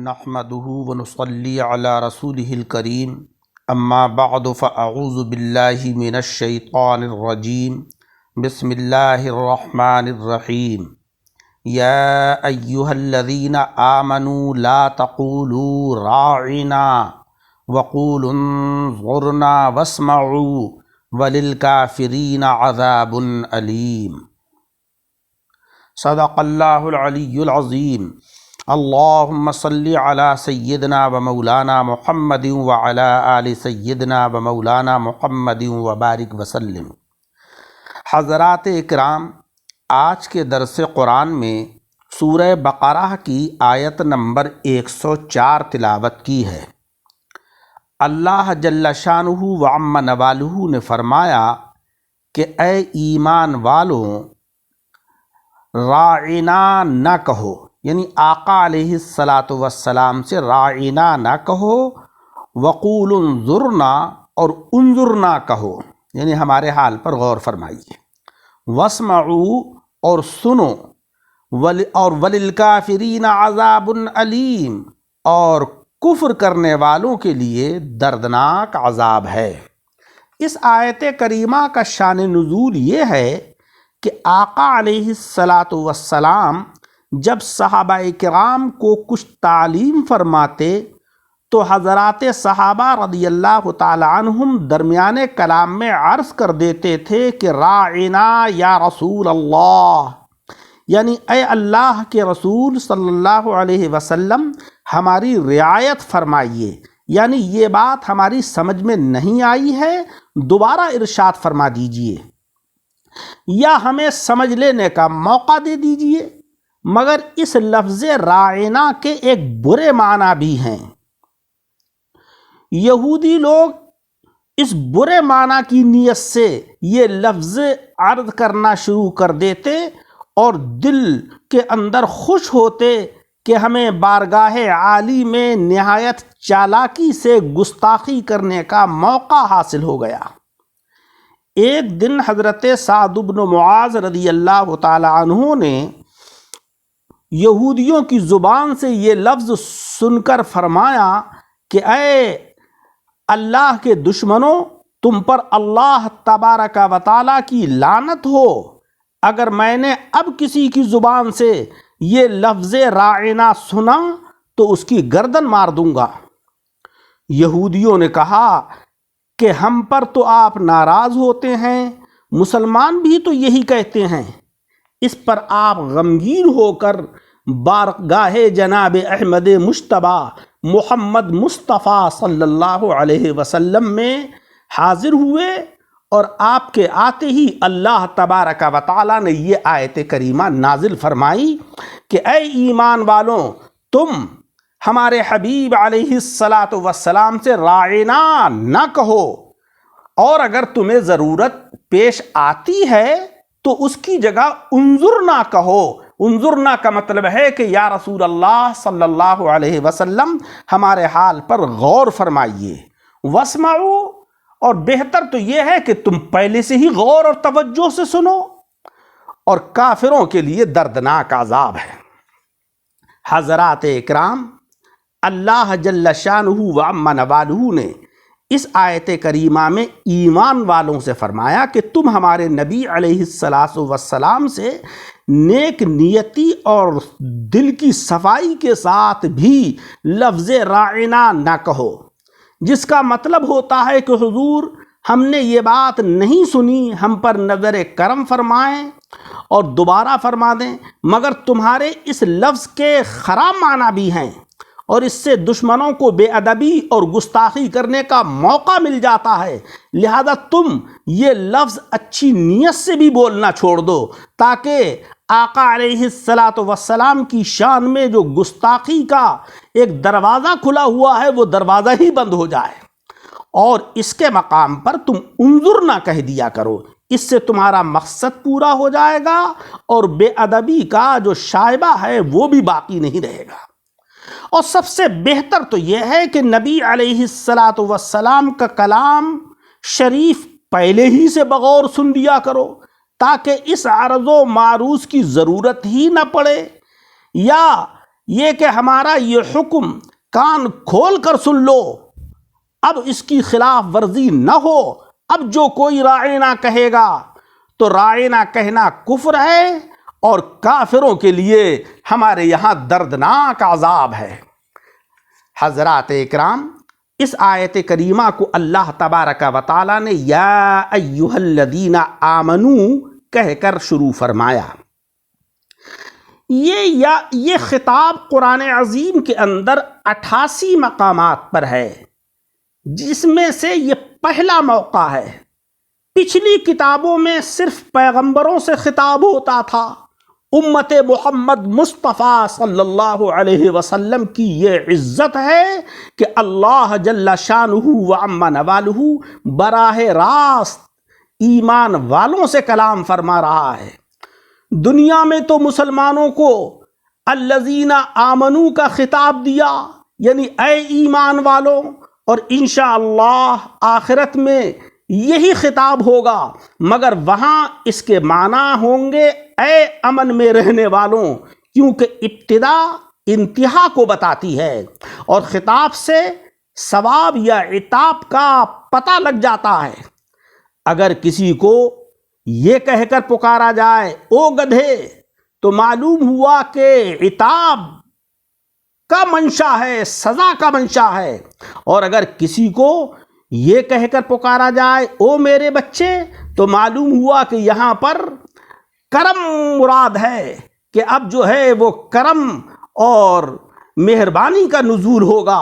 نحمده ونصلي على رسوله الكريم اما بعد فاعوذ بالله من الشيطان الرجيم بسم الله الرحمن الرحيم يا ايها الذين آمنوا لا تقولوا راعنا وقولوا انظرنا واسمعوا وللكافرين عذاب أليم صدق الله العلي العظيم اللهم صل على سيدنا ومولانا محمد وعلى آل سيدنا ومولانا محمد وبارک وسلم۔ حضرات اکرام، آج کے درس قرآن میں سورہ بقرہ کی آیت نمبر 104 تلاوت کی ہے۔ اللہ جل شانہ وعم نوالہ نے فرمایا کہ اے ایمان والوں، راعنا نہ کہو، یعنی آقا علیہ السلام سے راعنا نہ کہو، وقول انظرنا، اور انظرنا کہو، یعنی ہمارے حال پر غور فرمائیے، واسمعوا، اور سنو، اور وللکافرین عذاب علیم، اور کفر کرنے والوں کے لیے دردناک عذاب ہے۔ اس آیت کریمہ کا شان نزول یہ ہے کہ آقا علیہ السلام جب صحابہ کرام کو کچھ تعلیم فرماتے تو حضرات صحابہ رضی اللہ تعالی عنہم درمیان کلام میں عرض کر دیتے تھے کہ راعنا یا رسول اللہ، یعنی اے اللہ کے رسول صلی اللہ علیہ وسلم ہماری رعایت فرمائیے، یعنی یہ بات ہماری سمجھ میں نہیں آئی ہے، دوبارہ ارشاد فرما دیجئے، یا ہمیں سمجھ لینے کا موقع دے دیجئے۔ مگر اس لفظ راعنا کے ایک برے معنی بھی ہیں۔ یہودی لوگ اس برے معنی کی نیت سے یہ لفظ عرض کرنا شروع کر دیتے اور دل کے اندر خوش ہوتے کہ ہمیں بارگاہ عالی میں نہایت چالاکی سے گستاخی کرنے کا موقع حاصل ہو گیا۔ ایک دن حضرت سعد بن معاذ رضی اللہ تعالی عنہ نے یہودیوں کی زبان سے یہ لفظ سن کر فرمایا کہ اے اللہ کے دشمنوں، تم پر اللہ تبارک و تعالیٰ کی لعنت ہو، اگر میں نے اب کسی کی زبان سے یہ لفظ راعنا سنا تو اس کی گردن مار دوں گا۔ یہودیوں نے کہا کہ ہم پر تو آپ ناراض ہوتے ہیں، مسلمان بھی تو یہی کہتے ہیں۔ اس پر آپ غمگین ہو کر بارگاہ جناب احمد مجتبیٰ محمد مصطفیٰ صلی اللہ علیہ وسلم میں حاضر ہوئے، اور آپ کے آتے ہی اللہ تبارک و تعالیٰ نے یہ آیت کریمہ نازل فرمائی کہ اے ایمان والوں، تم ہمارے حبیب علیہ السلام سے راعنا نہ کہو، اور اگر تمہیں ضرورت پیش آتی ہے تو اس کی جگہ انظرنا کہو۔ انظرنا کا مطلب ہے کہ یا رسول اللہ صلی اللہ علیہ وسلم ہمارے حال پر غور فرمائیے، واسمعوا، اور بہتر تو یہ ہے کہ تم پہلے سے ہی غور اور توجہ سے سنو، اور کافروں کے لیے دردناک عذاب ہے۔ حضرات اکرام، اللہ جل شانہ وعم نوالہ نے اس آیت کریمہ میں ایمان والوں سے فرمایا کہ تم ہمارے نبی علیہ السلام سے نیک نیتی اور دل کی صفائی کے ساتھ بھی لفظ راعنا نہ کہو، جس کا مطلب ہوتا ہے کہ حضور ہم نے یہ بات نہیں سنی، ہم پر نظر کرم فرمائیں اور دوبارہ فرما دیں۔ مگر تمہارے اس لفظ کے خراب معنی بھی ہیں، اور اس سے دشمنوں کو بے ادبی اور گستاخی کرنے کا موقع مل جاتا ہے، لہذا تم یہ لفظ اچھی نیت سے بھی بولنا چھوڑ دو، تاکہ آقا علیہ السلام کی شان میں جو گستاخی کا ایک دروازہ کھلا ہوا ہے وہ دروازہ ہی بند ہو جائے، اور اس کے مقام پر تم انظرنا کہہ دیا کرو۔ اس سے تمہارا مقصد پورا ہو جائے گا، اور بے ادبی کا جو شائبہ ہے وہ بھی باقی نہیں رہے گا۔ اور سب سے بہتر تو یہ ہے کہ نبی علیہ السلام کا کلام شریف پہلے ہی سے بغور سن لیا کرو، تاکہ اس عرض و معروض کی ضرورت ہی نہ پڑے، یا یہ کہ ہمارا یہ حکم کان کھول کر سن لو، اب اس کی خلاف ورزی نہ ہو۔ اب جو کوئی راعنا کہے گا تو راعنا کہنا کفر ہے اور کافروں کے لیے ہمارے یہاں دردناک عذاب ہے۔ حضرات اکرام، اس آیت کریمہ کو اللہ تبارک و تعالیٰ نے یا ایہا الذین آمنو کہہ کر شروع فرمایا۔ یہ خطاب قرآن عظیم کے اندر 88 مقامات پر ہے، جس میں سے یہ پہلا موقع ہے۔ پچھلی کتابوں میں صرف پیغمبروں سے خطاب ہوتا تھا۔ امت محمد مصطفیٰ صلی اللہ علیہ وسلم کی یہ عزت ہے کہ اللہ جل شانہ و عم نوالہ براہ راست ایمان والوں سے کلام فرما رہا ہے۔ دنیا میں تو مسلمانوں کو الذین آمنو کا خطاب دیا، یعنی اے ایمان والوں، اور انشاءاللہ آخرت میں یہی خطاب ہوگا، مگر وہاں اس کے معنی ہوں گے اے امن میں رہنے والوں، کیونکہ ابتدا انتہا کو بتاتی ہے اور خطاب سے ثواب یا عتاب کا پتہ لگ جاتا ہے۔ اگر کسی کو یہ کہہ کر پکارا جائے او گدھے، تو معلوم ہوا کہ عتاب کا منشا ہے، سزا کا منشا ہے، اور اگر کسی کو یہ کہہ کر پکارا جائے او میرے بچے، تو معلوم ہوا کہ یہاں پر کرم مراد ہے، کہ اب جو ہے وہ کرم اور مہربانی کا نزول ہوگا۔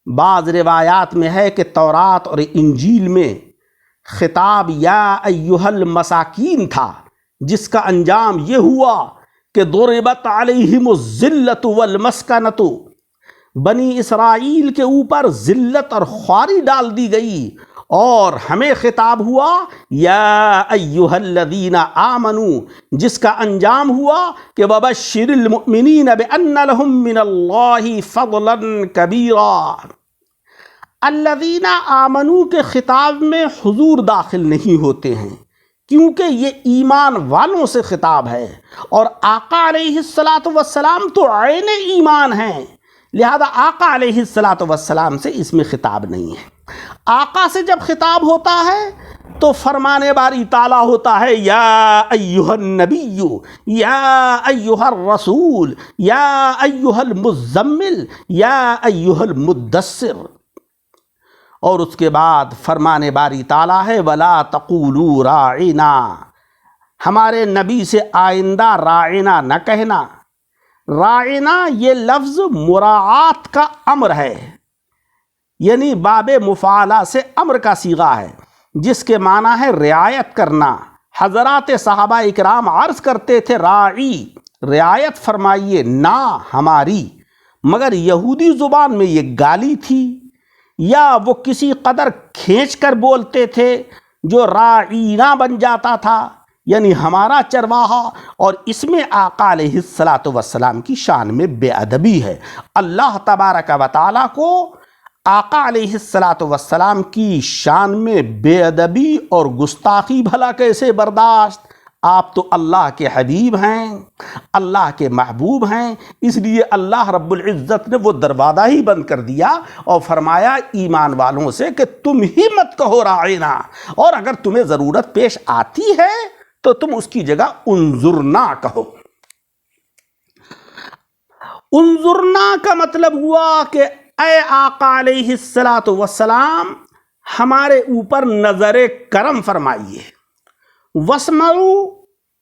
بعض روایات میں ہے کہ تورات اور انجیل میں خطاب یا ایہا المساکین تھا، جس کا انجام یہ ہوا کہ ضربت علیہم الذلۃ والمسکنۃ، بنی اسرائیل کے اوپر ذلت اور خواری ڈال دی گئی، اور ہمیں خطاب ہوا یا ایہا الذین آمنو، جس کا انجام ہوا کہ وبشر المؤمنین بان لہم من اللہ فضلا کبیرا۔ الذین آمنو کے خطاب میں حضور داخل نہیں ہوتے ہیں، کیونکہ یہ ایمان والوں سے خطاب ہے، اور آقا علیہ السلام تو عین ایمان ہیں، لہذا آقا علیہ السلام سے اس میں خطاب نہیں ہے۔ آقا سے جب خطاب ہوتا ہے تو فرمانے باری تعالیٰ ہوتا ہے یا ایہا النبی، یا ایہا الرسول، یا ایہا المزمل، یا ایہا المدثر، اور اس کے بعد فرمانے باری تعالیٰ ہے ولا تقولوا راعنا، ہمارے نبی سے آئندہ راعنا نہ کہنا۔ راعنا یہ لفظ مراعات کا امر ہے، یعنی باب مفعلہ سے امر کا صیغہ ہے، جس کے معنی ہے رعایت کرنا۔ حضرات صحابہ اکرام عرض کرتے تھے راعی، رعایت فرمائیے نا ہماری، مگر یہودی زبان میں یہ گالی تھی، یا وہ کسی قدر کھینچ کر بولتے تھے جو راعینا بن جاتا تھا، یعنی ہمارا چرواہا، اور اس میں آقا علیہ السلام کی شان میں بے ادبی ہے۔ اللہ تبارک و تعالیٰ کو آقا علیہ السلام کی شان میں بے ادبی اور گستاخی بھلا کیسے برداشت؟ آپ تو اللہ کے حبیب ہیں، اللہ کے محبوب ہیں، اس لیے اللہ رب العزت نے وہ دروازہ ہی بند کر دیا اور فرمایا ایمان والوں سے کہ تم ہی مت کہو راعنا، اور اگر تمہیں ضرورت پیش آتی ہے تو تم اس کی جگہ انظرنا کہو۔ انظرنا کا مطلب ہوا کہ اے آقا علیہ السلام ہمارے اوپر نظر کرم فرمائیے۔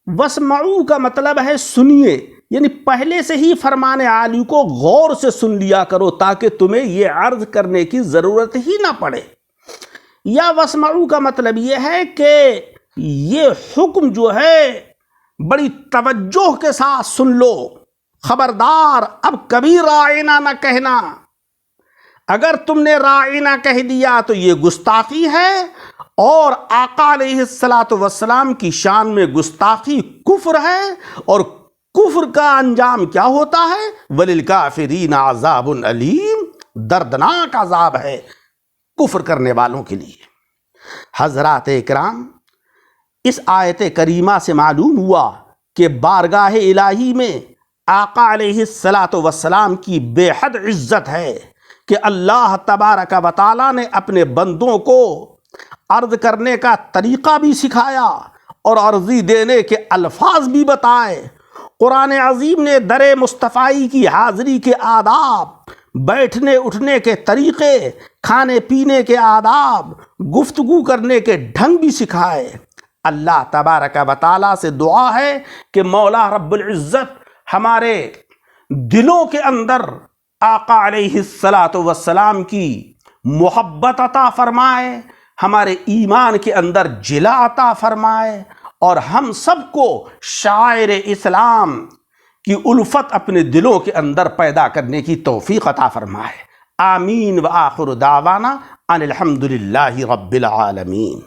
وسمعو کا مطلب ہے سنیے، یعنی پہلے سے ہی فرمان عالی کو غور سے سن لیا کرو تاکہ تمہیں یہ عرض کرنے کی ضرورت ہی نہ پڑے۔ یا وسمعو کا مطلب یہ ہے کہ یہ حکم جو ہے بڑی توجہ کے ساتھ سن لو، خبردار اب کبھی راعنا نہ کہنا۔ اگر تم نے راعنا کہہ دیا تو یہ گستاخی ہے، اور آقا علیہ السلام کی شان میں گستاخی کفر ہے، اور کفر کا انجام کیا ہوتا ہے؟ وَلِلْكَافِرِينَ عَذَابٌ علیم، دردناک عذاب ہے کفر کرنے والوں کے لیے۔ حضرات اکرام، اس آیت کریمہ سے معلوم ہوا کہ بارگاہ الہی میں آقا علیہ الصلاۃ والسلام کی بے حد عزت ہے کہ اللہ تبارک و تعالیٰ نے اپنے بندوں کو عرض کرنے کا طریقہ بھی سکھایا اور عرضی دینے کے الفاظ بھی بتائے۔ قرآن عظیم نے در مصطفی کی حاضری کے آداب، بیٹھنے اٹھنے کے طریقے، کھانے پینے کے آداب، گفتگو کرنے کے ڈھنگ بھی سکھائے۔ اللہ تبارک و تعالیٰ سے دعا ہے کہ مولا رب العزت ہمارے دلوں کے اندر آقا علیہ الصلاۃ والسلام کی محبت عطا فرمائے، ہمارے ایمان کے اندر جلا عطا فرمائے، اور ہم سب کو شاعر اسلام کی الفت اپنے دلوں کے اندر پیدا کرنے کی توفیق عطا فرمائے۔ آمین۔ وآخر دعوانا ان الحمد للہ رب العالمین۔